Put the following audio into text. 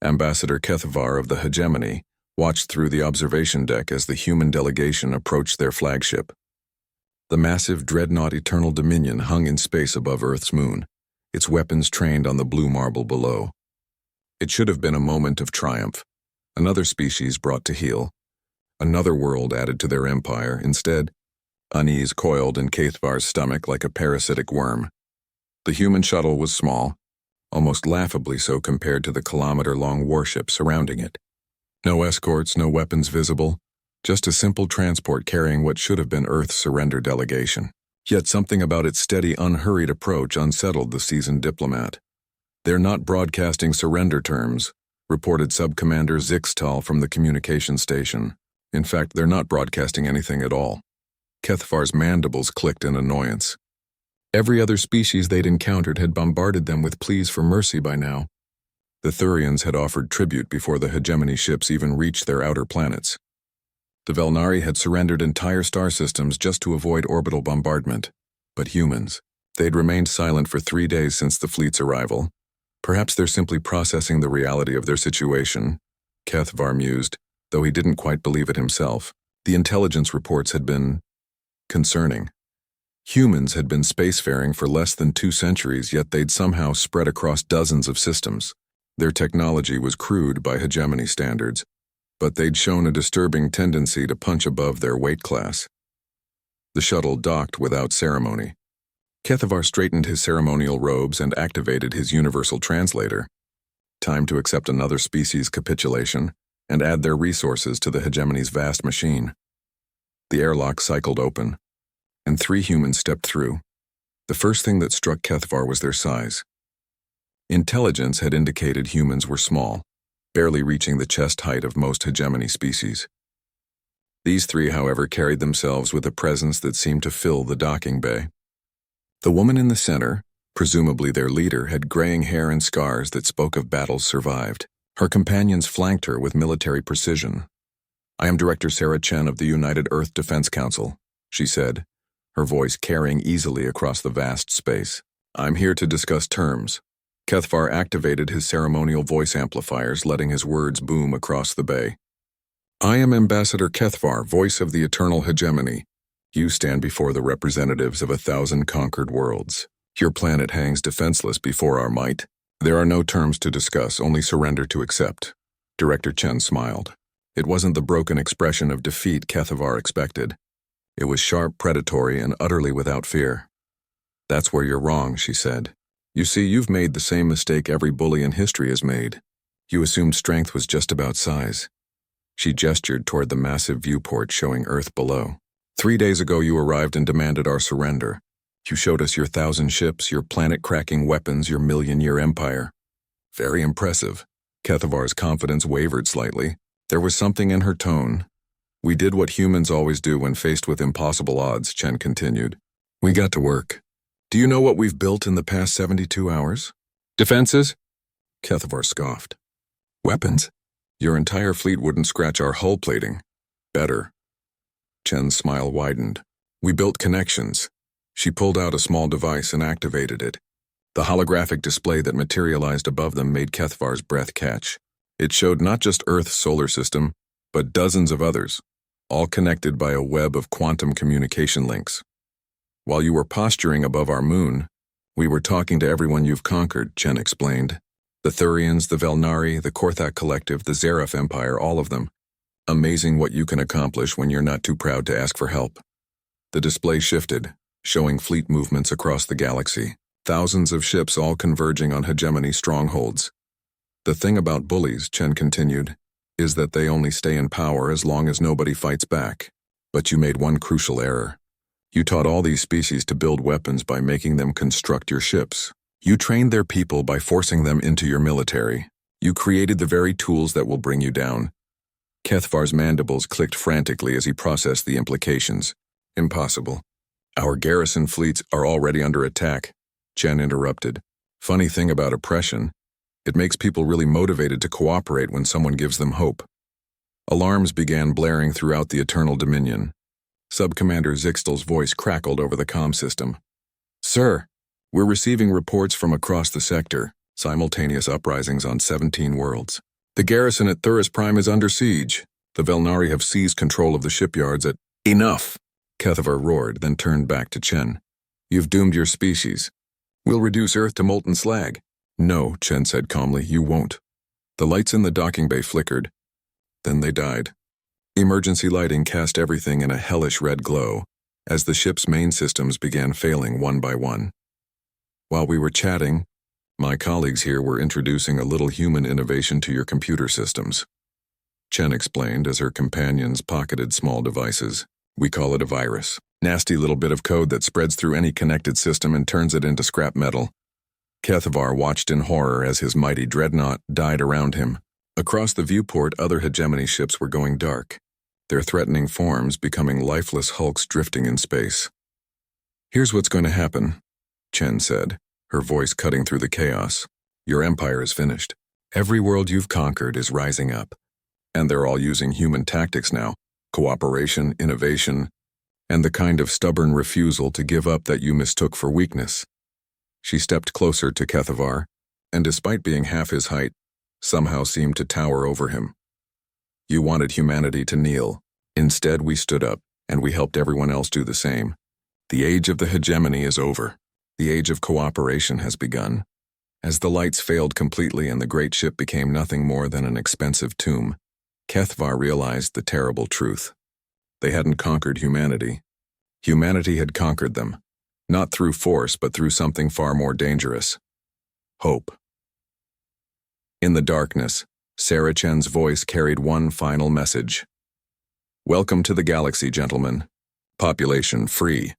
Ambassador Kethavar of the Hegemony watched through the observation deck as the human delegation approached their flagship. The massive dreadnought Eternal Dominion hung in space above Earth's moon, its weapons trained on the blue marble below. It should have been a moment of triumph, another species brought to heel, another world added to their empire. Instead, unease coiled in Kethavar's stomach like a parasitic worm. The human shuttle was small, almost laughably so compared to the kilometer-long warship surrounding it. No escorts, no weapons visible, just a simple transport carrying what should have been Earth's surrender delegation. Yet something about its steady, unhurried approach unsettled the seasoned diplomat. "They're not broadcasting surrender terms," reported Subcommander Zixtal from the communication station. "In fact, they're not broadcasting anything at all." Kethavar's mandibles clicked in annoyance. Every other species they'd encountered had bombarded them with pleas for mercy by now. The Thurians had offered tribute before the Hegemony ships even reached their outer planets. The Velnari had surrendered entire star systems just to avoid orbital bombardment. But humans, they'd remained silent for 3 days since the fleet's arrival. Perhaps they're simply processing the reality of their situation, Kethavar mused, though he didn't quite believe it himself. The intelligence reports had been concerning. Humans had been spacefaring for less than 2 centuries, yet they'd somehow spread across dozens of systems. Their technology was crude by Hegemony standards, but they'd shown a disturbing tendency to punch above their weight class. The shuttle docked without ceremony. Kethavar straightened his ceremonial robes and activated his universal translator. Time to accept another species' capitulation and add their resources to the Hegemony's vast machine. The airlock cycled open, and 3 humans stepped through. The first thing that struck Kethavar was their size. Intelligence had indicated humans were small, barely reaching the chest height of most Hegemony species. These 3, however, carried themselves with a presence that seemed to fill the docking bay. The woman in the center, presumably their leader, had graying hair and scars that spoke of battles survived. Her companions flanked her with military precision. "I am Director Sarah Chen of the United Earth Defense Council," she said, her voice carrying easily across the vast space. "I'm here to discuss terms." Kethavar activated his ceremonial voice amplifiers, letting his words boom across the bay. "I am Ambassador Kethavar, voice of the Eternal Hegemony. You stand before the representatives of 1,000 conquered worlds. Your planet hangs defenseless before our might. There are no terms to discuss, only surrender to accept." Director Chen smiled. It wasn't the broken expression of defeat Kethavar expected. It was sharp, predatory, and utterly without fear. "That's where you're wrong," she said. "You see, you've made the same mistake every bully in history has made. You assumed strength was just about size." She gestured toward the massive viewport showing Earth below. 3 days ago you arrived and demanded our surrender. You showed us your 1,000 ships, your planet-cracking weapons, your million-year empire. Very impressive. Kethavar's confidence wavered slightly. There was something in her tone. "We did what humans always do when faced with impossible odds," Chen continued. "We got to work. Do you know what we've built in the past 72 hours? Defenses?" Kethavar scoffed. "Weapons? Your entire fleet wouldn't scratch our hull plating." "Better." Chen's smile widened. "We built connections." She pulled out a small device and activated it. The holographic display that materialized above them made Kethavar's breath catch. It showed not just Earth's solar system, but dozens of others, all connected by a web of quantum communication links. "While you were posturing above our moon, we were talking to everyone you've conquered," Chen explained. "The Thurians, the Velnari, the Korthak Collective, the Zareth Empire, all of them. Amazing what you can accomplish when you're not too proud to ask for help." The display shifted, showing fleet movements across the galaxy, thousands of ships all converging on Hegemony strongholds. "The thing about bullies," Chen continued, "is that they only stay in power as long as nobody fights back. But you made one crucial error. You taught all these species to build weapons by making them construct your ships. You trained their people by forcing them into your military. You created the very tools that will bring you down." Kethavar's mandibles clicked frantically as he processed the implications. "Impossible. Our garrison fleets are already under attack," Chen interrupted. "Funny thing about oppression, it makes people really motivated to cooperate when someone gives them hope." Alarms began blaring throughout the Eternal Dominion. Subcommander Zixtal's voice crackled over the comm system. "Sir, we're receiving reports from across the sector. Simultaneous uprisings on 17 worlds. The garrison at Thuris Prime is under siege. The Velnari have seized control of the shipyards at— Enough! Kethavar roared, then turned back to Chen. You've doomed your species. We'll reduce Earth to molten slag. No, Chen said calmly, you won't. The lights in the docking bay flickered. Then they died. Emergency lighting cast everything in a hellish red glow, as the ship's main systems began failing one by one. While we were chatting, my colleagues here were introducing a little human innovation to your computer systems. Chen explained as her companions pocketed small devices. We call it a virus. Nasty little bit of code that spreads through any connected system and turns it into scrap metal. Kethavar watched in horror as his mighty dreadnought died around him. Across the viewport, other hegemony ships were going dark, their threatening forms becoming lifeless hulks drifting in space. Here's what's going to happen, Chen said, her voice cutting through the chaos. Your empire is finished. Every world you've conquered is rising up. And they're all using human tactics now. Cooperation, innovation, and the kind of stubborn refusal to give up that you mistook for weakness. She stepped closer to Kethavar, and despite being half his height, somehow seemed to tower over him. You wanted humanity to kneel. Instead, we stood up, and we helped everyone else do the same. The age of the hegemony is over. The age of cooperation has begun. As the lights failed completely and the great ship became nothing more than an expensive tomb, Kethavar realized the terrible truth. They hadn't conquered humanity. Humanity had conquered them, not through force but through something far more dangerous. Hope. In the darkness, Sarah Chen's voice carried one final message. Welcome to the galaxy, gentlemen. Population free.